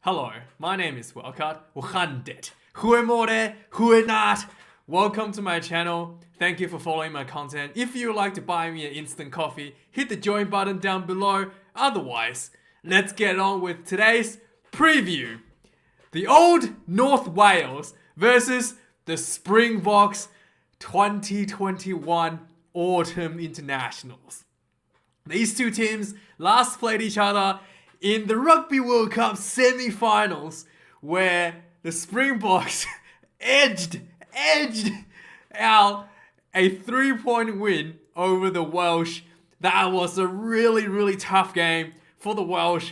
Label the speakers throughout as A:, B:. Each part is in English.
A: Hello, my name is Welcott. Who not? Welcome to my channel. Thank you for following my content. If you would like to buy me an instant coffee, hit the join button down below. Otherwise, let's get on with today's preview. The Old North Wales versus the Springboks 2021 Autumn Internationals. These two teams last played each other in the Rugby World Cup semi-finals, where the Springboks edged out a 3-point win over the Welsh. That was a really tough game for the Welsh.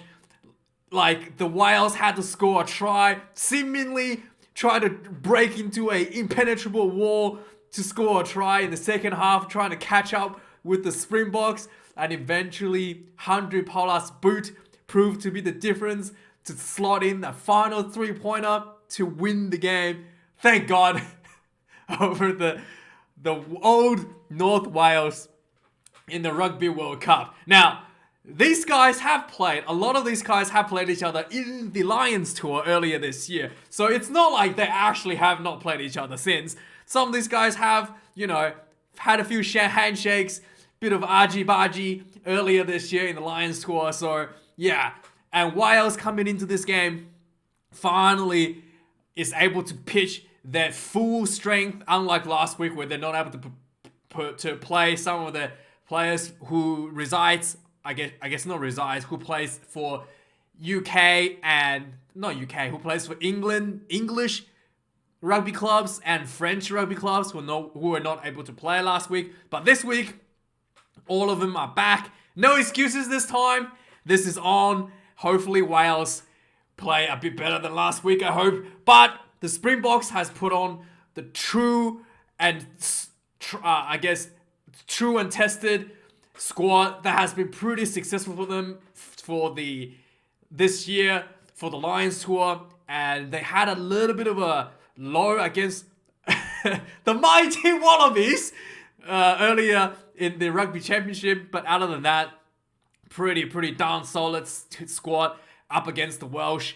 A: Like, the Wales had to score a try, seemingly try to break into an impenetrable wall to score a try in the second half, trying to catch up with the Springboks, and eventually Handré Pollard's boot proved to be the difference to slot in the final 3-pointer to win the game. Thank God over the Old North Wales in the Rugby World Cup. Now, these guys have played, a lot of these guys have played each other in the Lions Tour earlier this year. So it's not like they actually have not played each other since. Some of these guys have, had a few handshakes, bit of argy-bargy earlier this year in the Lions Tour. So, yeah. And Wales coming into this game finally is able to pitch their full strength, unlike last week where they're not able to play some of the players who resides, who plays for UK and, not UK, who plays for England, English rugby clubs and French rugby clubs who were not able to play last week. But this week, all of them are back. No excuses this time. This is on. Hopefully Wales play a bit better than last week, I hope. But the Springboks has put on the true and tested squad that has been pretty successful for them this year for the Lions Tour. And they had a little bit of a low against the mighty Wallabies earlier in the Rugby Championship. But other than that, pretty darn solid squad up against the Welsh.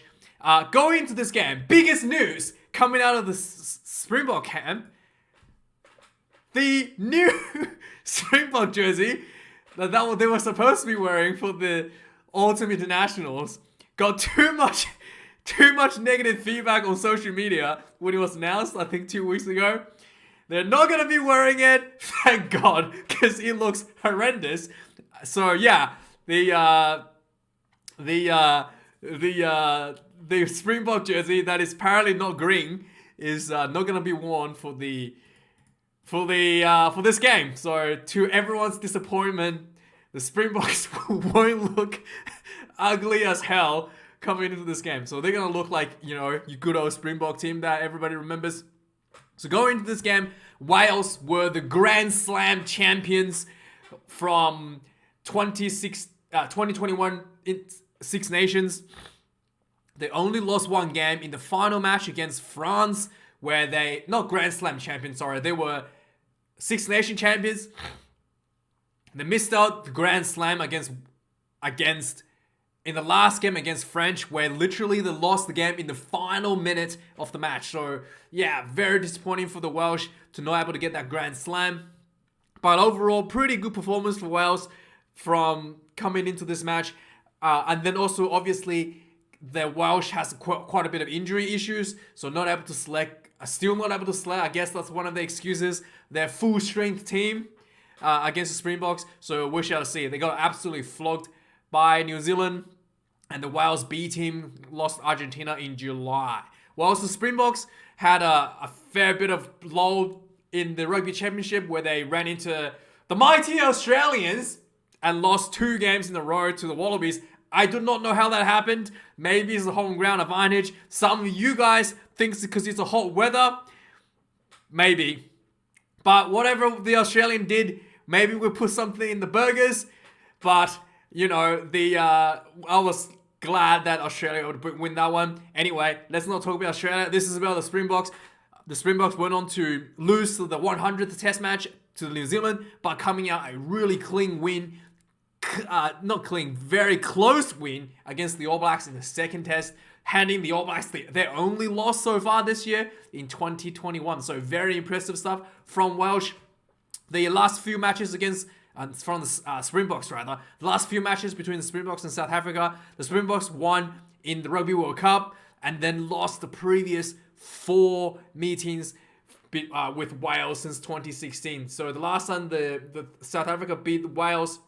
A: Going into this game, biggest news coming out of the Springbok camp, the new Springbok jersey that they were supposed to be wearing for the Autumn Internationals got too much negative feedback on social media when it was announced, I think 2 weeks ago. They're not going to be wearing it, thank God, because it looks horrendous. So yeah, the Springbok jersey that is apparently not green is not going to be worn for this game. So to everyone's disappointment, the Springboks won't look ugly as hell coming into this game. So they're going to look like, your good old Springbok team that everybody remembers. So going into this game, Wales were the Grand Slam champions from 2021 in Six Nations. They only lost one game in the final match against France, where not Grand Slam champions, sorry, they were Six Nation champions. They missed out the Grand Slam against in the last game against French, where literally they lost the game in the final minute of the match. So yeah, very disappointing for the Welsh to not able to get that Grand Slam. But overall, pretty good performance for Wales from coming into this match. And then also, obviously, the Welsh has quite a bit of injury issues. So not able to select, still not able to select. I guess that's one of the excuses. Their full strength team against the Springboks. So we shall see. They got absolutely flogged by New Zealand. And the Wales B team lost Argentina in July. Whilst the Springboks had a fair bit of lull in the Rugby Championship, where they ran into the mighty Australians and lost 2 games in a row to the Wallabies. I do not know how that happened. Maybe it's the home ground advantage. Some of you guys think it's because it's a hot weather. Maybe. But whatever the Australian did, maybe we'll put something in the burgers. But, I was glad that Australia would win that one. Anyway, let's not talk about Australia. This is about the Springboks. The Springboks went on to lose the 100th test match to New Zealand, but coming out a really clean win not clean, very close win against the All Blacks in the second test, handing the All Blacks their only loss so far this year in 2021. So very impressive stuff from Welsh. The last few matches against from the Springboks, rather. The last few matches between the Springboks and South Africa, the Springboks won in the Rugby World Cup and then lost the previous 4 meetings with Wales since 2016. So the last time the South Africa beat Wales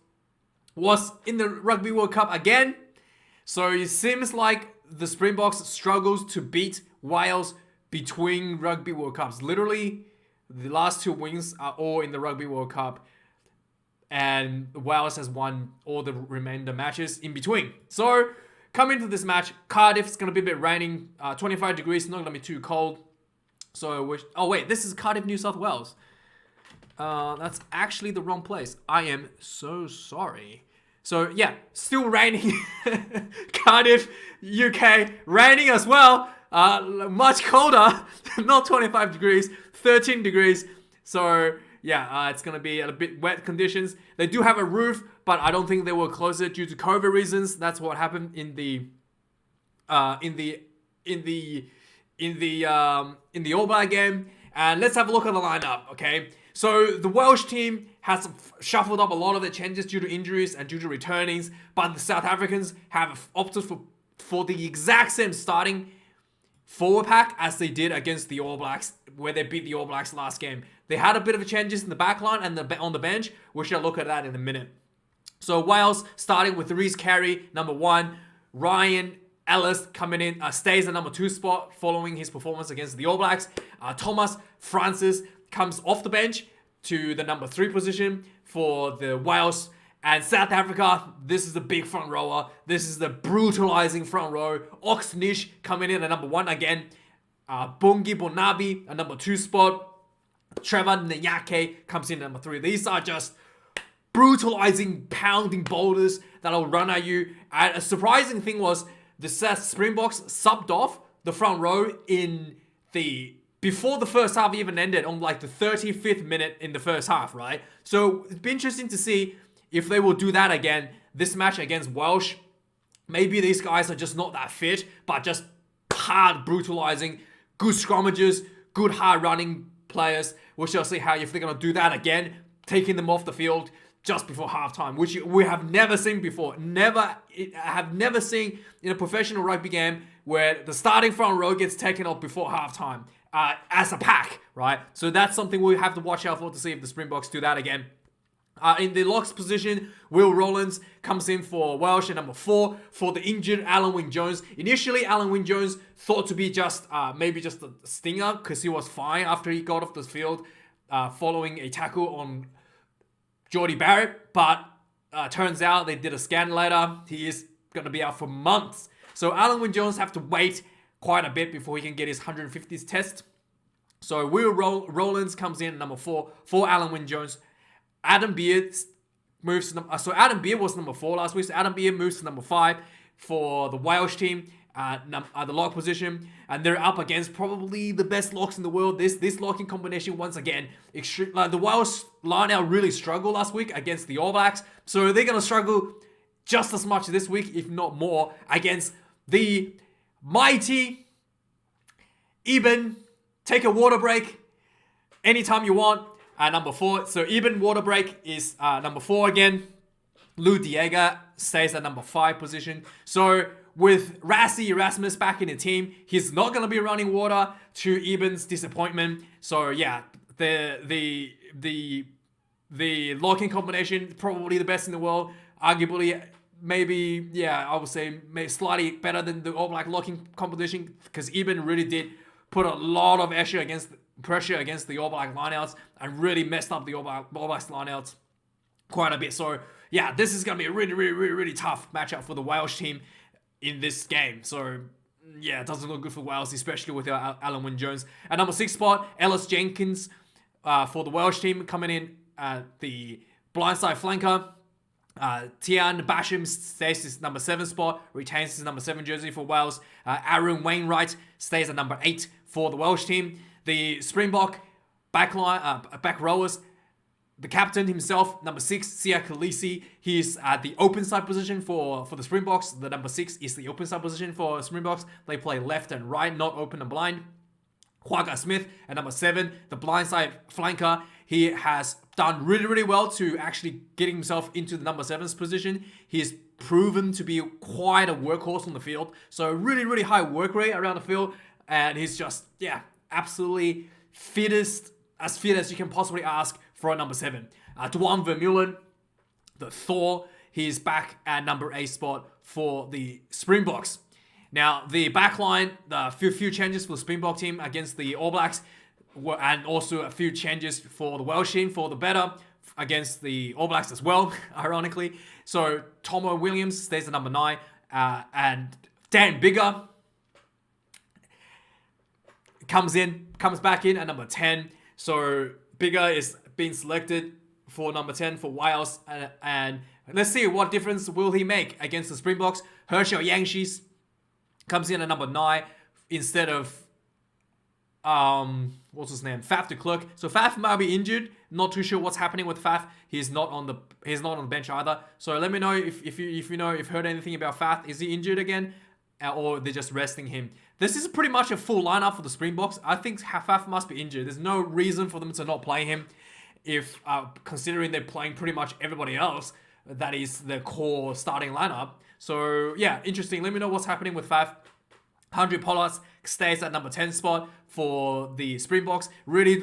A: was in the Rugby World Cup again. So it seems like the Springboks struggles to beat Wales between Rugby World Cups. Literally, the last 2 wins are all in the Rugby World Cup, and Wales has won all the remainder matches in between. So, coming to this match, Cardiff's going to be a bit raining, 25 degrees, not going to be too cold. So, oh wait, this is Cardiff, New South Wales. That's actually the wrong place. I am so sorry. So, yeah, still raining. Cardiff, UK, raining as well. Much colder, not 25 degrees, 13 degrees. So, yeah, it's going to be a bit wet conditions. They do have a roof, but I don't think they will close it due to COVID reasons. That's what happened in the All Black game. And let's have a look at the lineup, okay? So the Welsh team has shuffled up a lot of their changes due to injuries and due to returnings, but the South Africans have opted for the exact same starting forward pack as they did against the All Blacks, where they beat the All Blacks last game. They had a bit of changes in the back line and on the bench. We shall look at that in a minute. So Wales starting with Reece Carey, number 1. Ryan Ellis coming in, stays the number 2 spot following his performance against the All Blacks. Thomas Francis comes off the bench to the number 3 position for the Wales. And South Africa, this is the big front rower. This is the brutalizing front row. Oxnish coming in at number 1 again. Bungi Bonabi, a number 2 spot. Trevor Nyake comes in at number 3. These are just brutalizing, pounding boulders that'll run at you. And a surprising thing was the Springboks subbed off the front row before the first half even ended, on like the 35th minute in the first half, right? So it'd be interesting to see if they will do that again this match against Welsh. Maybe these guys are just not that fit, but just hard brutalizing, good scrummages, good hard running players. We shall see how if they're going to do that again, taking them off the field just before halftime, which we have never seen before. I have never seen in a professional rugby game where the starting front row gets taken off before halftime as a pack, right? So that's something we have to watch out for to see if the Springboks do that again. In the locks position, Will Rowlands comes in for Welsh at number 4 for the injured Alan Wynne-Jones. Initially, Alan Wynne-Jones thought to be maybe just a stinger because he was fine after he got off the field following a tackle on Geordie Barrett. But turns out they did a scan later. He is going to be out for months. So Alan Wynne-Jones have to wait quite a bit before he can get his 150th test. So Will Rowlands comes in at number 4 for Alan Wynne-Jones. Adam Beard moves to so Adam Beard was number 4 last week. So Adam Beard moves to number 5 for the Welsh team at the lock position, and they're up against probably the best locks in the world. This locking combination once again, the Welsh line out really struggled last week against the All Blacks, so they're gonna struggle just as much this week, if not more, against the mighty Eben. Take a water break anytime you want. Number 4. So Eben water break is number 4 again. Lou Diega stays at number 5 position. So with Rassie Erasmus back in the team, he's not going to be running water to Eben's disappointment. So yeah, the locking combination, probably the best in the world. Arguably, maybe, yeah, I would say maybe slightly better than the All Black locking competition, because Eben really did put a lot of pressure against the All Black lineouts and really messed up the All Blacks lineouts quite a bit. So yeah, this is going to be a really tough matchup for the Welsh team in this game. So yeah, it doesn't look good for Wales, especially without Alan Wynne-Jones. At number 6 spot, Ellis Jenkins for the Welsh team coming in at the blindside flanker. Tian Basham stays his number 7 spot, retains his number 7 jersey for Wales. Aaron Wainwright stays at number 8 for the Welsh team. The Springbok back rowers, the captain himself, number 6, Sia Khaleesi. He's at the open side position for the Springboks. The number 6 is the open side position for Springboks. They play left and right, not open and blind. Quagga Smith at number 7, the blindside flanker. He has done really, really well to actually getting himself into the number 7's position. He's proven to be quite a workhorse on the field. So really, really high work rate around the field. And he's just, absolutely as fit as you can possibly ask for a number 7. Dwan Vermeulen, the Thor, he's back at number 8 spot for the Springboks. Now, the backline, the few changes for the Springbok team against the All Blacks, and also a few changes for the Welsh team for the better against the All Blacks as well, ironically. So, Tomo Williams stays at number 9, and Dan Biggar comes back in at number 10. So, Biggar is being selected for number 10 for Wales, and let's see what difference will he make against the Springboks. Herschel Yangshies comes in at number 9 instead of what's his name? Faf de Klerk. So Faf might be injured. Not too sure what's happening with Faf. He's not on the bench either. So let me know if you've heard anything about Faf. Is he injured again, or they're just resting him? This is pretty much a full lineup for the Springboks. I think Faf must be injured. There's no reason for them to not play him, if considering they're playing pretty much everybody else. That is the core starting lineup. So, interesting. Let me know what's happening with Faf. Handré Pollard stays at number 10 spot for the Springboks. Really,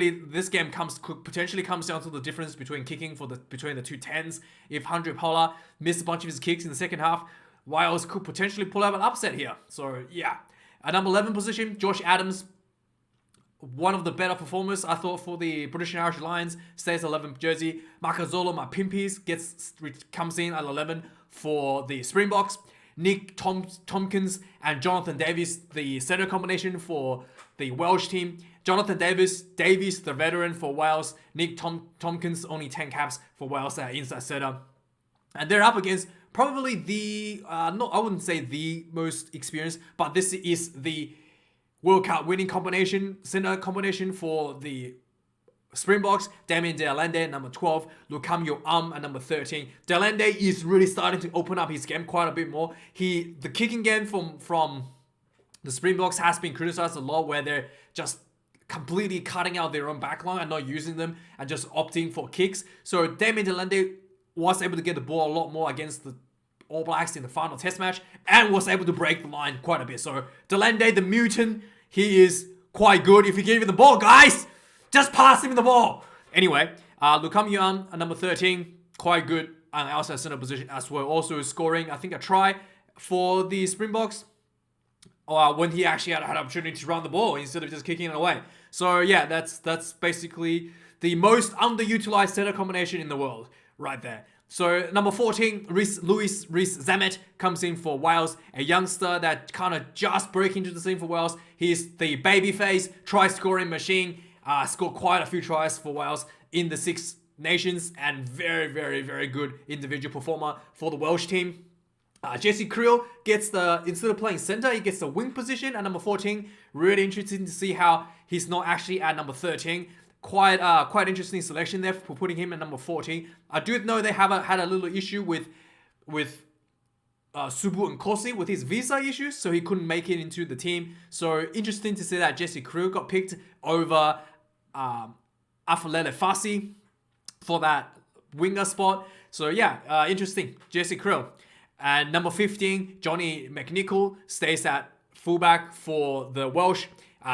A: this game potentially comes down to the difference between kicking between the two 10s. If Handré Pollard missed a bunch of his kicks in the second half, Wales could potentially pull out an upset here. So, At number 11 position, Josh Adams, one of the better performers, I thought, for the British and Irish Lions, stays 11th jersey. Makazolo Mapimpies comes in at 11 for the Springboks. Nick Tompkins and Jonathan Davies, the centre combination for the Welsh team. Jonathan Davies, the veteran for Wales. Nick Tompkins, only 10 caps for Wales at inside centre. And they're up against probably the, I wouldn't say the most experienced, but this is the World Cup winning centre combination for the Springboks. Damien de Allende, number 12. Lukamyo at number 13. De Allende is really starting to open up his game quite a bit more. The kicking game from the Springboks has been criticized a lot, where they're just completely cutting out their own backline and not using them and just opting for kicks. So Damien de Allende was able to get the ball a lot more against the All Blacks in the final test match and was able to break the line quite a bit. So de Allende, the mutant, he is quite good. If you give him the ball, guys, just pass him the ball. Anyway, Lukamyo at number 13, quite good outside center position as well. Also scoring, I think, a try for the Springboks when he actually had an opportunity to run the ball instead of just kicking it away. So that's basically the most underutilized center combination in the world right there. So number 14, Louis Rees-Zammit comes in for Wales, a youngster that kind of just break into the scene for Wales. He's the babyface try-scoring machine. Scored quite a few tries for Wales in the Six Nations, and very, very, very good individual performer for the Welsh team. Jesse Kriel gets instead of playing center, he gets the wing position at number 14. Really interesting to see how he's not actually at number 13. Quite interesting selection there for putting him at number 14. I do know they had a little issue with Subu Nkosi with his visa issues, so he couldn't make it into the team. So interesting to see that Jesse Kriel got picked over Afalele Fassi for that winger spot. So interesting, Jesse Kriel. And number 15, Johnny McNichol stays at fullback for the Welsh.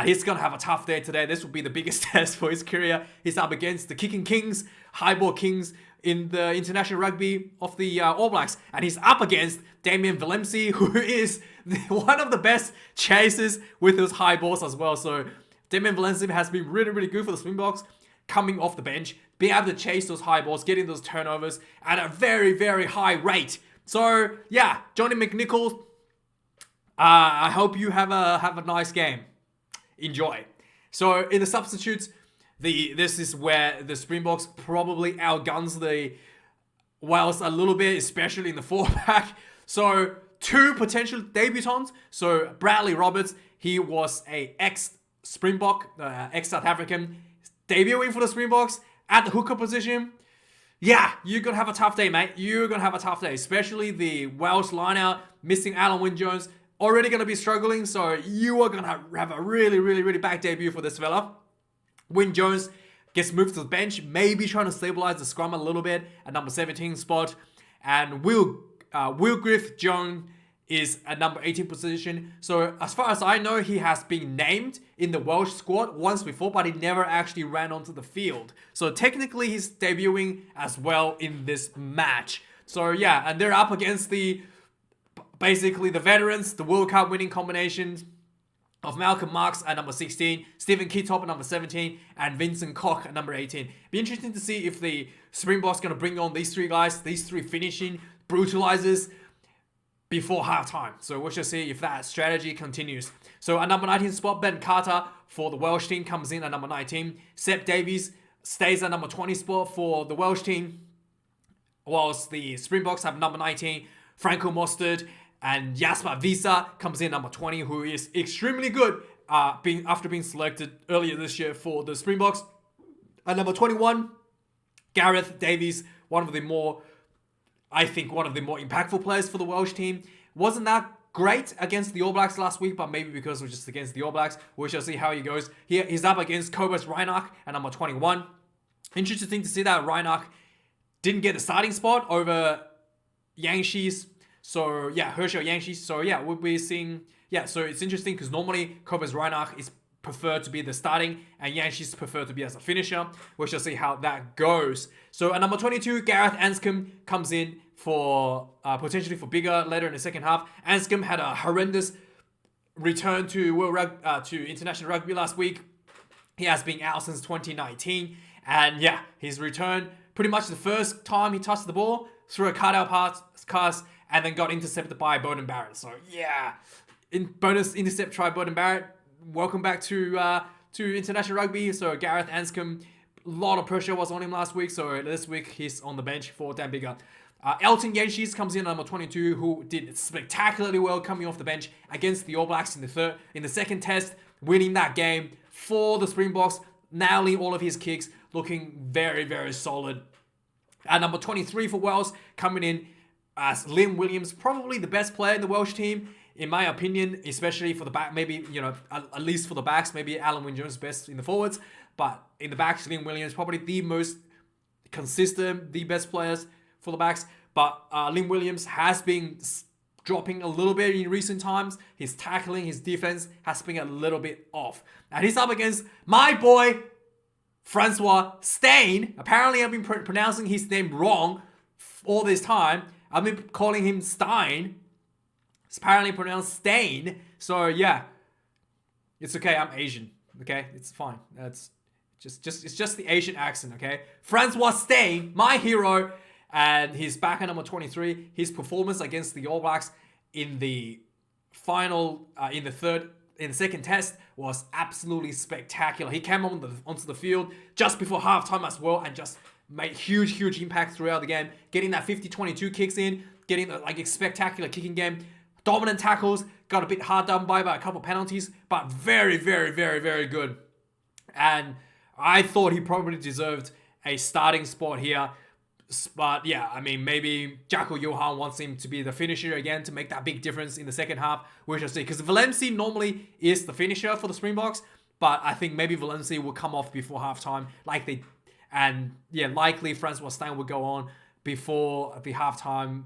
A: He's going to have a tough day today. This will be the biggest test for his career. He's up against the kicking kings, highball kings in the international rugby of the All Blacks. And he's up against Damien Valemsi, who is one of the best chasers with those high balls as well. So Damien Valemsi has been really, really good for the Springboks, coming off the bench, being able to chase those high balls, getting those turnovers at a very, very high rate. So, Johnny McNichol, I hope you have a nice game. Enjoy. So in the substitutes, this is where the Springboks probably outguns the Wales a little bit, especially in the fullback. So 2 potential debutants. So Bradley Roberts, he was a ex-Springbok, ex-South African, debuting for the Springboks. at the hooker position, yeah, you're going to have a tough day, mate. You're going to have a tough day, especially the Welsh lineout, missing Alan Wynne-Jones, already going to be struggling, so you are going to have a really, really, really bad debut for this fella. Wynne-Jones gets moved to the bench, maybe trying to stabilize the scrum a little bit at number 17 spot. And Will Griffith-Jones is at number 18 position. So as far as I know, he has been named in the Welsh squad once before, but he never actually ran onto the field. So technically he's debuting as well in this match. So yeah, and they're up against basically the veterans, the World Cup winning combinations of Malcolm Marx at number 16, Stephen Kitop at number 17, and Vincent Koch at number 18. Be interesting to see if the Springboks going to bring on these three guys, these three finishing brutalizers before halftime. So we'll just see if that strategy continues. So at number 19 spot, Ben Carter for the Welsh team comes in at number 19. Seb Davies stays at number 20 spot for the Welsh team, whilst the Springboks have number 19, Franco Mostert, and Jasper Visa comes in number 20, who is extremely good after being selected earlier this year for the Springboks. At number 21, Gareth Davies, one of the more impactful players for the Welsh team. Wasn't that great against the All Blacks last week, but maybe because it was just against the All Blacks. We shall see how he goes. He's up against Cobus Reinach at number 21. Interesting to see that Reinach didn't get the starting spot over Yangshi's. So yeah, Herschel Yangshi's. So yeah, we'll be seeing. Yeah, so it's interesting because normally Cobus Reinach is preferred to be the starting and Yangshi's preferred to be as a finisher. We shall see how that goes. So at number 22, Gareth Anscombe comes in for potentially for bigger later in the second half. Anscombe had a horrendous return to international rugby last week. He has been out since 2019, and yeah, his return pretty much the first time he touched the ball through a cutout pass and then got intercepted by Beauden Barrett. So yeah, bonus intercept try Beauden Barrett. Welcome back to international rugby. So Gareth Anscombe, a lot of pressure was on him last week. So this week he's on the bench for Dan Biggar. Elton Yangshi's comes in at number 22, who did spectacularly well coming off the bench against the All Blacks in the second test, winning that game for the Springboks, nailing all of his kicks, looking very, very solid. At number 23 for Wales, coming in as Liam Williams, probably the best player in the Welsh team, in my opinion, especially for the back, maybe, at least for the backs, maybe Alan Wynne-Jones best in the forwards, but in the backs, Liam Williams, probably the most consistent, the best players for the backs, but Liam Williams has been dropping a little bit in recent times. His tackling, his defense has been a little bit off. And he's up against my boy, Francois Steyn. Apparently, I've been pronouncing his name wrong all this time. I've been calling him Stein. It's apparently pronounced Stain. So yeah, it's okay. I'm Asian. Okay, it's fine. It's just the Asian accent. Okay, Francois Steyn, my hero, and he's back at number 23. His performance against the All Blacks in the final, in the second test was absolutely spectacular. He came onto the field just before halftime as well, and just made huge impact throughout the game, getting that 50-22 kicks in, getting a spectacular kicking game, dominant tackles, got a bit hard done by a couple penalties, but very, very, very, very good. And I thought he probably deserved a starting spot here. But yeah, I mean, maybe Jacko Johan wants him to be the finisher again to make that big difference in the second half. We shall see. Because Valencia normally is the finisher for the Springboks, but I think maybe Valencia will come off before halftime, likely Francois Steyn will go on before the halftime,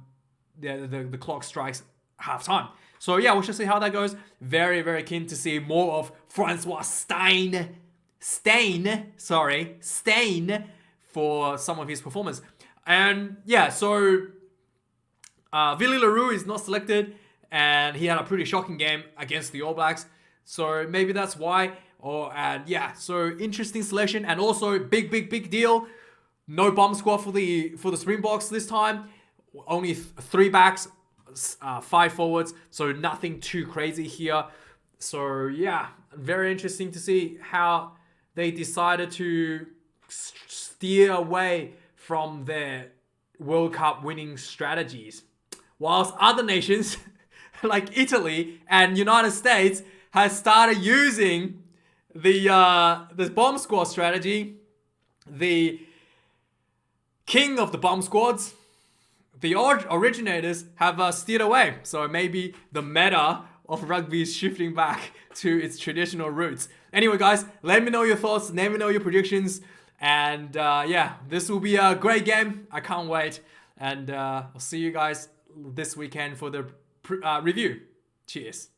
A: the clock strikes halftime. So yeah, we shall see how that goes. Very, very keen to see more of Francois Steyn for some of his performance. And yeah, so Willie Leroux is not selected, and he had a pretty shocking game against the All Blacks. So maybe that's why. So interesting selection, and also big deal. No bomb squad for the Springboks this time. Only 3 backs, 5 forwards. So nothing too crazy here. So yeah, very interesting to see how they decided to steer away from their World Cup winning strategies, whilst other nations like Italy and United States has started using the bomb squad strategy, the king of the bomb squads, the originators have steered away. So maybe the meta of rugby is shifting back to its traditional roots. Anyway, guys, let me know your thoughts. Let me know your predictions. And yeah, this will be a great game. I can't wait. And I'll see you guys this weekend for the review. Cheers.